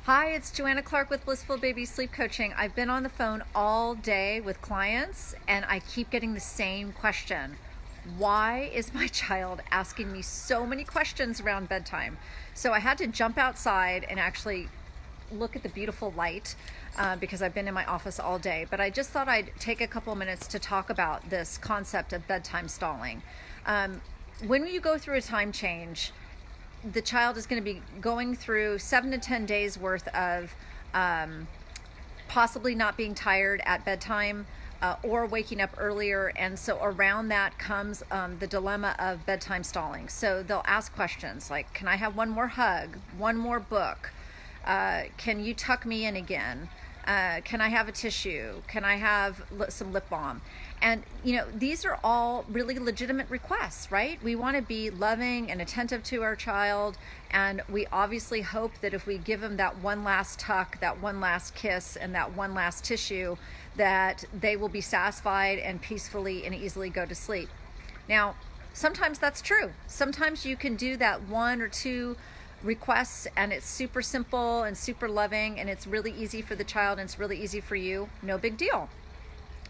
Hi, it's Joanna Clark with Blissful Baby Sleep Coaching. I've been on the phone all day with clients and I keep getting the same question. Why is my child asking me so many questions around bedtime? So I had to jump outside and actually look at the beautiful light because I've been in my office all day. But I just thought I'd take a couple minutes to talk about this concept of bedtime stalling. When you go through a time change, the child is going to be going through 7 to 10 days worth of possibly not being tired at bedtime or waking up earlier. And so around that comes the dilemma of bedtime stalling. So they'll ask questions like, can I have one more hug, one more book? Can you tuck me in again? Can I have a tissue? Can I have some lip balm? And, these are all really legitimate requests, right? We want to be loving and attentive to our child. And we obviously hope that if we give them that one last tuck, that one last kiss, and that one last tissue, that they will be satisfied and peacefully and easily go to sleep. Now, sometimes that's true. Sometimes you can do that one or two requests and it's super simple and super loving and it's really easy for the child and it's really easy for you. No big deal.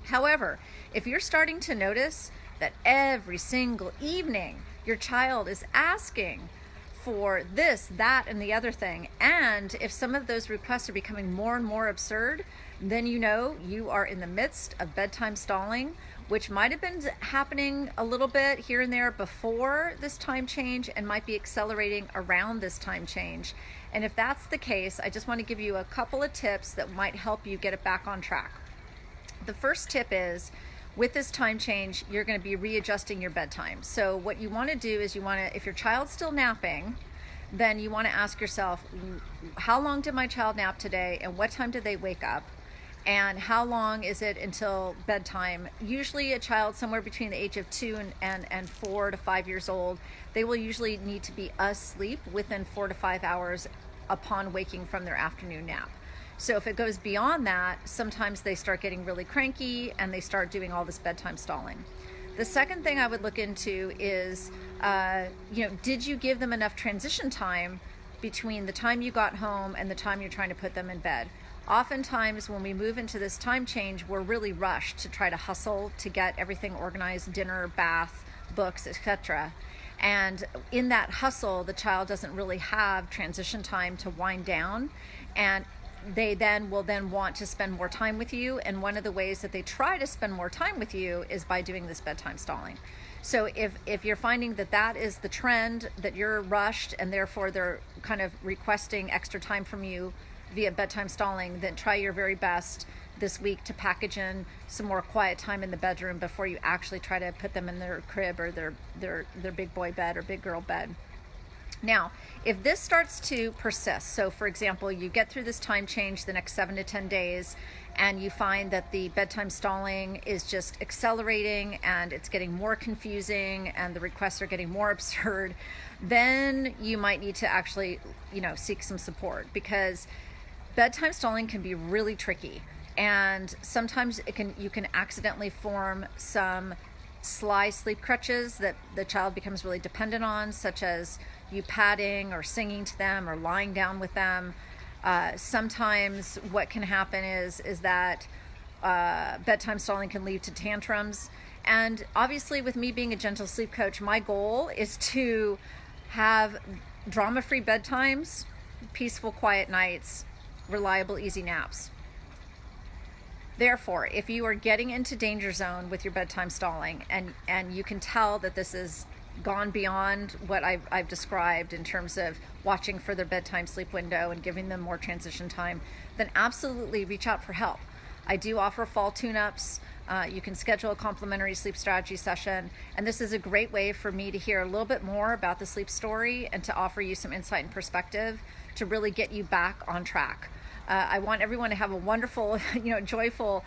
However, if you're starting to notice that every single evening your child is asking for this, that, and the other thing, and if some of those requests are becoming more and more absurd, then you are in the midst of bedtime stalling, which might have been happening a little bit here and there before this time change and might be accelerating around this time change. And if that's the case, I just want to give you a couple of tips that might help you get it back on track. The first tip is, with this time change, you're going to be readjusting your bedtime. So what you want to do is if your child's still napping, then you want to ask yourself, how long did my child nap today and what time did they wake up? And how long is it until bedtime? Usually a child somewhere between the age of 2 and 4 to 5 years old, they will usually need to be asleep within 4 to 5 hours upon waking from their afternoon nap. So if it goes beyond that, sometimes they start getting really cranky and they start doing all this bedtime stalling. The second thing I would look into is, did you give them enough transition time between the time you got home and the time you're trying to put them in bed? Oftentimes when we move into this time change, we're really rushed to try to hustle to get everything organized, dinner, bath, books, etc. And in that hustle, the child doesn't really have transition time to wind down, and they will want to spend more time with you. And one of the ways that they try to spend more time with you is by doing this bedtime stalling. So if you're finding that is the trend, that you're rushed and therefore they're kind of requesting extra time from you via bedtime stalling, then try your very best this week to package in some more quiet time in the bedroom before you actually try to put them in their crib or their big boy bed or big girl bed. Now, if this starts to persist, so for example, you get through this time change the next 7 to 10 days and you find that the bedtime stalling is just accelerating and it's getting more confusing and the requests are getting more absurd, then you might need to actually, seek some support, because bedtime stalling can be really tricky. And sometimes you can accidentally form some sly sleep crutches that the child becomes really dependent on, such as you patting or singing to them or lying down with them. Sometimes what can happen is that bedtime stalling can lead to tantrums. And obviously, with me being a gentle sleep coach, my goal is to have drama-free bedtimes, peaceful, quiet nights, reliable, easy naps. Therefore, if you are getting into danger zone with your bedtime stalling and you can tell that this is gone beyond what I've described in terms of watching for their bedtime sleep window and giving them more transition time, then absolutely reach out for help. I do offer fall tune-ups. You can schedule a complimentary sleep strategy session, and this is a great way for me to hear a little bit more about the sleep story and to offer you some insight and perspective to really get you back on track. I want everyone to have a wonderful, joyful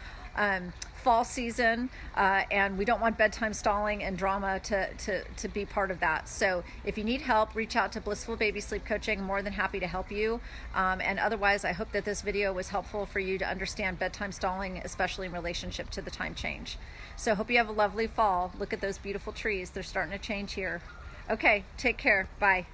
fall season, and we don't want bedtime stalling and drama to be part of that. So if you need help, reach out to Blissful Baby Sleep Coaching. I'm more than happy to help you. And otherwise, I hope that this video was helpful for you to understand bedtime stalling, especially in relationship to the time change. So hope you have a lovely fall. Look at those beautiful trees. They're starting to change here. Okay, take care. Bye.